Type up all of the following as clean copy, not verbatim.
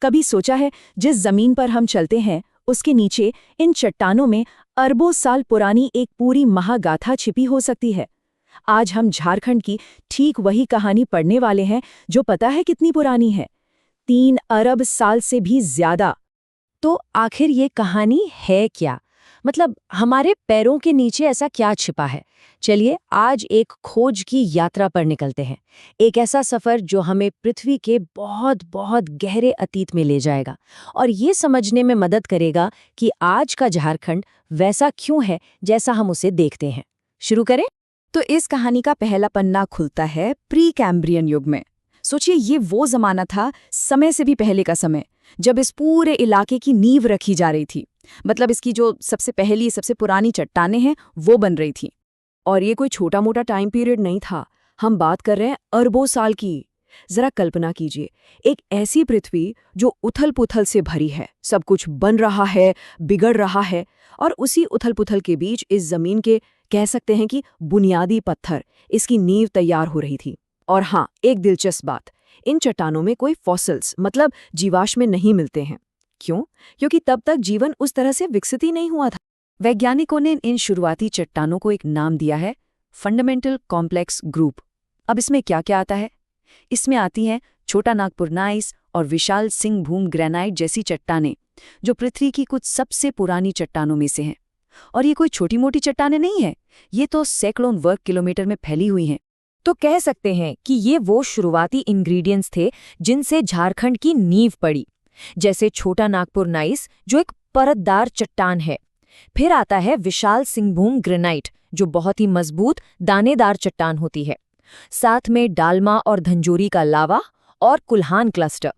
कभी सोचा है जिस जमीन पर हम चलते हैं उसके नीचे इन चट्टानों में अरबों साल पुरानी एक पूरी महागाथा छिपी हो सकती है। आज हम झारखंड की ठीक वही कहानी पढ़ने वाले हैं जो पता है कितनी पुरानी है, 3 अरब साल से भी ज्यादा। तो आखिर ये कहानी है क्या? मतलब हमारे पैरों के नीचे ऐसा क्या छिपा है? चलिए आज एक खोज की यात्रा पर निकलते हैं। एक ऐसा सफर जो हमें पृथ्वी के बहुत बहुत गहरे अतीत में ले जाएगा और ये समझने में मदद करेगा कि आज का झारखंड वैसा क्यों है जैसा हम उसे देखते हैं। शुरू करें? तो इस कहानी का पहला पन्ना खुलता है प्री कैम्ब्रियन युग में। सोचिए, ये वो जमाना था, समय से भी पहले का समय, जब इस पूरे इलाके की नींव रखी जा रही थी। मतलब इसकी जो सबसे पुरानी चट्टानें हैं वो बन रही थी। और ये कोई छोटा मोटा टाइम पीरियड नहीं था, हम बात कर रहे हैं अरबों साल की। जरा कल्पना कीजिए, एक ऐसी पृथ्वी जो उथल पुथल से भरी है, सब कुछ बन रहा है, बिगड़ रहा है, और उसी उथल पुथल के बीच इस जमीन के, कह सकते हैं कि बुनियादी पत्थर, इसकी नींव तैयार हो रही थी। और हाँ, एक दिलचस्प बात, इन चट्टानों में कोई फॉसिल्स मतलब जीवाश्म नहीं मिलते हैं। क्यों? क्योंकि तब तक जीवन उस तरह से विकसित ही नहीं हुआ था। वैज्ञानिकों ने इन शुरुआती चट्टानों को एक नाम दिया है, फंडामेंटल कॉम्प्लेक्स ग्रुप। अब इसमें क्या क्या आता है? इसमें आती हैं छोटा नागपुर नाइस और विशाल सिंह भूम ग्रेनाइट जैसी चट्टानें, जो पृथ्वी की कुछ सबसे पुरानी चट्टानों में से हैं। और ये कोई छोटी मोटी चट्टानें नहीं है, ये तो सैकड़ों वर्ग किलोमीटर में फैली हुई हैं। तो कह सकते हैं कि ये वो शुरुआती इंग्रेडिएंट्स थे जिनसे झारखंड की नींव पड़ी। जैसे छोटा नागपुर नाइस जो एक परतदार चट्टान है, फिर आता है विशाल सिंहभूम ग्रेनाइट जो बहुत ही मजबूत दानेदार चट्टान होती है, साथ में डालमा और धंजोरी का लावा और कुल्हान क्लस्टर।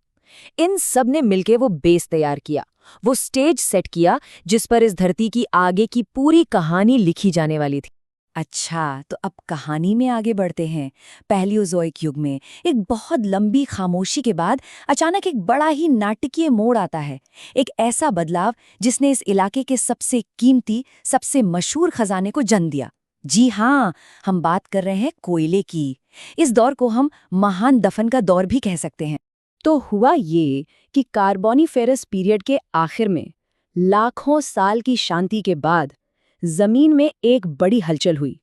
इन सब ने मिलकर वो बेस तैयार किया, वो स्टेज सेट किया जिस पर इस धरती की आगे की पूरी कहानी लिखी जाने वाली थी। अच्छा, तो अब कहानी में आगे बढ़ते हैं। पैलियोज़ोइक युग में एक बहुत लंबी खामोशी के बाद अचानक एक बड़ा ही नाटकीय मोड़ आता है। एक ऐसा बदलाव जिसने इस इलाके के सबसे कीमती, सबसे मशहूर खजाने को जन्म दिया। जी हाँ, हम बात कर रहे हैं कोयले की। इस दौर को हम महान दफन का दौर भी कह सकते हैं। तो हुआ ये कि कार्बोनिफेरस पीरियड के आखिर में, लाखों साल की शांति के बाद, जमीन में एक बड़ी हलचल हुई।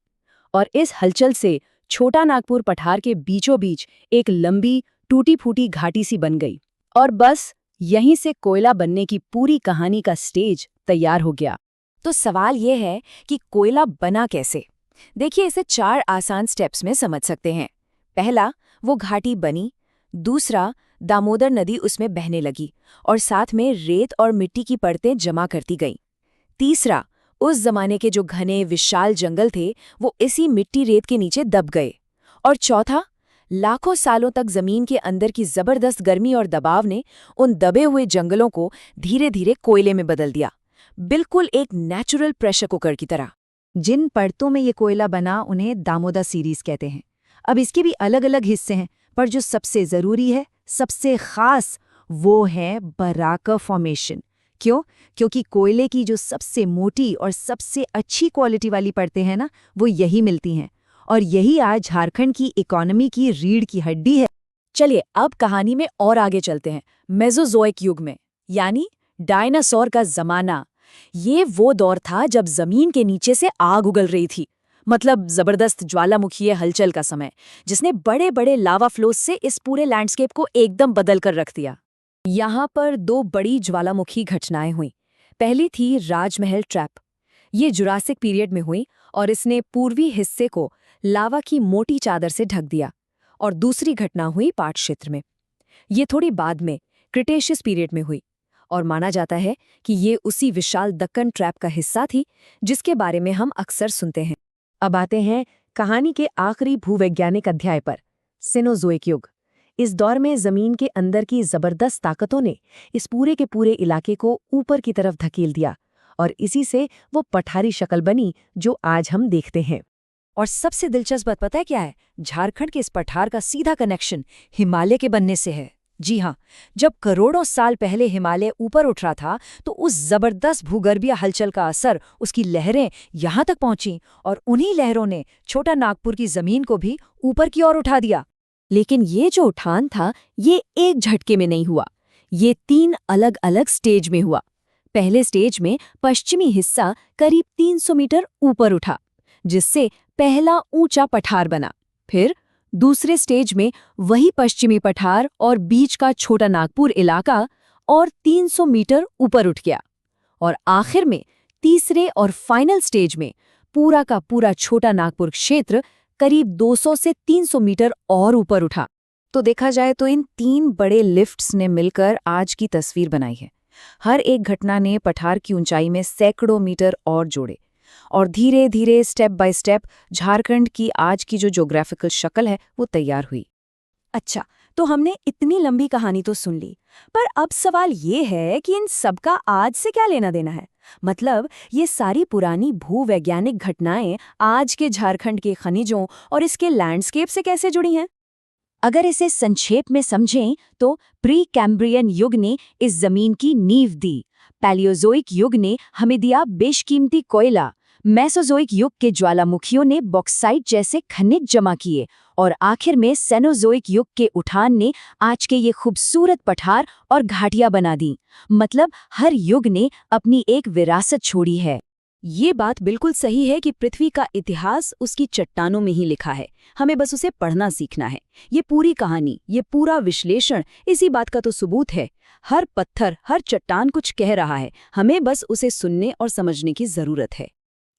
और इस हलचल से छोटा नागपुर पठार के बीचों बीच एक लंबी टूटी फूटी घाटी सी बन गई। और बस यहीं से कोयला बनने की पूरी कहानी का स्टेज तैयार हो गया। तो सवाल यह है कि कोयला बना कैसे? देखिए, इसे 4 आसान स्टेप्स में समझ सकते हैं। पहला, वो घाटी बनी। दूसरा, दामोदर नदी उसमें बहने लगी और साथ में रेत और मिट्टी की परतें जमा करती गईं। तीसरा, उस जमाने के जो घने विशाल जंगल थे वो इसी मिट्टी रेत के नीचे दब गए। और चौथा, लाखों सालों तक जमीन के अंदर की जबरदस्त गर्मी और दबाव ने उन दबे हुए जंगलों को धीरे धीरे कोयले में बदल दिया, बिल्कुल एक नेचुरल प्रेशर कुकर की तरह। जिन परतों में ये कोयला बना उन्हें दामोदर सीरीज कहते हैं। अब इसके भी अलग अलग हिस्से हैं, पर जो सबसे जरूरी है, सबसे खास, वो है बराकर फॉर्मेशन। क्यों? क्योंकि कोयले की जो सबसे मोटी और सबसे अच्छी क्वालिटी वाली परतें हैं ना, वो यही मिलती हैं। और यही आज झारखंड की इकोनॉमी की रीढ़ की हड्डी है। चलिए अब कहानी में और आगे चलते हैं, मेसोजोइक युग में, यानी डायनासोर का जमाना। ये वो दौर था जब जमीन के नीचे से आग उगल रही थी, मतलब जबरदस्त ज्वालामुखीय हलचल का समय, जिसने बड़े बड़े लावा फ्लोस से इस पूरे लैंडस्केप को एकदम बदल कर रख दिया। यहाँ पर 2 बड़ी ज्वालामुखी घटनाएं हुई। पहली थी राजमहल ट्रैप। ये जुरासिक पीरियड में हुई और इसने पूर्वी हिस्से को लावा की मोटी चादर से ढक दिया। और दूसरी घटना हुई पाट क्षेत्र में। ये थोड़ी बाद में क्रिटेशियस पीरियड में हुई और माना जाता है कि ये उसी विशाल दक्कन ट्रैप का हिस्सा थी जिसके बारे में हम अक्सर सुनते हैं। अब आते हैं कहानी के आखिरी भूवैज्ञानिक अध्याय पर, सिनोजोइक युग। इस दौर में जमीन के अंदर की जबरदस्त ताकतों ने इस पूरे के पूरे इलाके को ऊपर की तरफ धकेल दिया और इसी से वो पठारी शक्ल बनी जो आज हम देखते हैं। और सबसे दिलचस्प बात पता है क्या है? झारखंड के इस पठार का सीधा कनेक्शन हिमालय के बनने से है। जी हाँ, जब करोड़ों साल पहले हिमालय ऊपर उठ रहा था तो उस जबरदस्त भूगर्भीय हलचल का असर, उसकी लहरें यहाँ तक पहुंची और उन्हीं लहरों ने छोटा नागपुर की जमीन को भी ऊपर की ओर उठा दिया। लेकिन ये जो उठान था, ये एक झटके में नहीं हुआ। ये 3 अलग-अलग स्टेज में हुआ। पहले स्टेज में पश्चिमी हिस्सा करीब 300 मीटर ऊपर उठा, जिससे पहला ऊंचा पठार बना। फिर दूसरे स्टेज में वही पश्चिमी पठार और बीच का छोटा नागपुर इलाका और 300 मीटर ऊपर उठ गया। और आखिर में तीसरे और फाइनल स्टेज में पूरा का पूरा छोटा नागपुर क्षेत्र करीब 200 से 300 मीटर और ऊपर उठा। तो देखा जाए तो इन 3 बड़े लिफ्ट्स ने मिलकर आज की तस्वीर बनाई है। हर एक घटना ने पठार की ऊंचाई में सैकड़ों मीटर और जोड़े, और धीरे धीरे स्टेप बाय स्टेप झारखंड की आज की जो ज्योग्राफिकल शक्ल है वो तैयार हुई। अच्छा, तो हमने इतनी लंबी कहानी तो सुन ली, पर अब सवाल ये है कि इन सबका आज से क्या लेना देना है? मतलब ये सारी पुरानी भूवैज्ञानिक घटनाएं आज के झारखंड के खनिजों और इसके लैंडस्केप से कैसे जुड़ी हैं? अगर इसे संक्षेप में समझें तो प्री कैम्ब्रियन युग ने इस जमीन की नींव दी, पैलियोजोइक युग ने हमें दिया बेशकीमती कोयला, मेसोजोइक युग के ज्वालामुखियों ने बॉक्साइट जैसे खनिज जमा किए, और आखिर में सेनोजोइक युग के उठान ने आज के ये खूबसूरत पठार और घाटियां बना दी। मतलब हर युग ने अपनी एक विरासत छोड़ी है। ये बात बिल्कुल सही है कि पृथ्वी का इतिहास उसकी चट्टानों में ही लिखा है, हमें बस उसे पढ़ना सीखना है। ये पूरी कहानी, ये पूरा विश्लेषण इसी बात का तो सबूत है। हर पत्थर, हर चट्टान कुछ कह रहा है, हमें बस उसे सुनने और समझने की जरूरत है।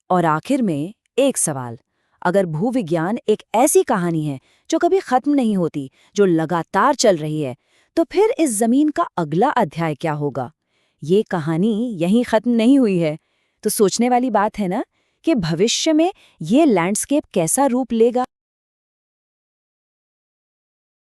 और आखिर में एक सवाल, अगर भूविज्ञान एक ऐसी कहानी है जो कभी खत्म नहीं होती, जो लगातार चल रही है, तो फिर इस जमीन का अगला अध्याय क्या होगा? ये कहानी यहीं खत्म नहीं हुई है। तो सोचने वाली बात है ना कि भविष्य में ये लैंडस्केप कैसा रूप लेगा।